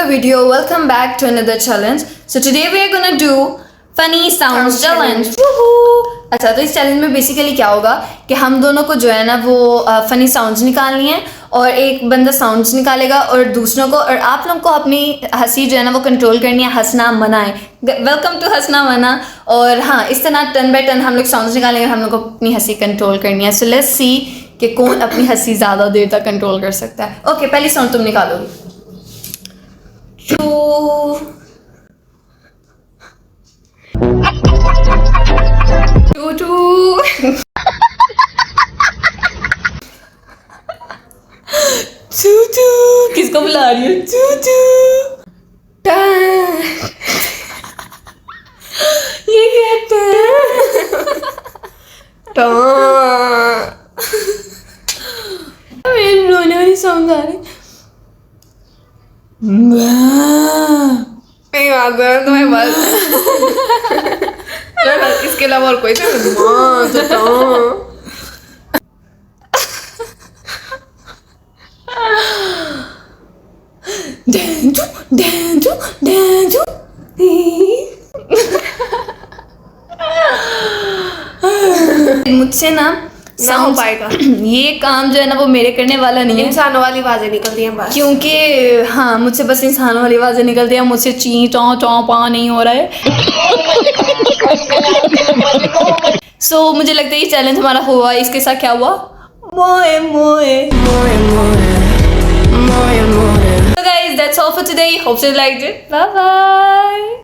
video. Welcome back to another challenge. So today we are gonna do funny sounds challenge. अच्छा, तो इस challenge में basically क्या होगा कि हम दोनों को जो है ना वो फनी साउंड्स निकालनी है और एक बंदा साउंड्स निकालेगा और दूसरों को और आप लोग को अपनी हंसी जो है ना वो कंट्रोल करनी है, हंसना मना है. वेलकम टू हंसना मना. और हाँ, इस तरह टर्न बाय टर्न हम लोग साउंड्स निकालेंगे, हम लोग को अपनी हंसी कंट्रोल करनी है. सो लेट्स सी कि कौन अपनी हंसी ज़्यादा देर तक कंट्रोल कर सकता है. ओके, पहली साउंड तुम निकालोगी. चू किसको बुला रही है? चू ये कहते हैं मेरे रोने वाली साउंड आ रही. नहीं याद है तुम्हें बस. इसके अलावा और कोई डेंजू मुझसे ना हो पाएगा. ये काम जो है ना वो मेरे करने वाला नहीं है, इंसानों वाली आवाजें निकलती हैं बस. क्योंकि हाँ मुझसे बस इंसानों वाली आवाजें निकलती हैं. मुझसे ची चौं चौं पा नहीं हो रहा है. सो मुझे लगता है ये चैलेंज हमारा हुआ. इसके साथ क्या हुआ? मोए मोए मोए मोए मोए मोए. So guys, that's all for today. Hope you liked it. Bye bye.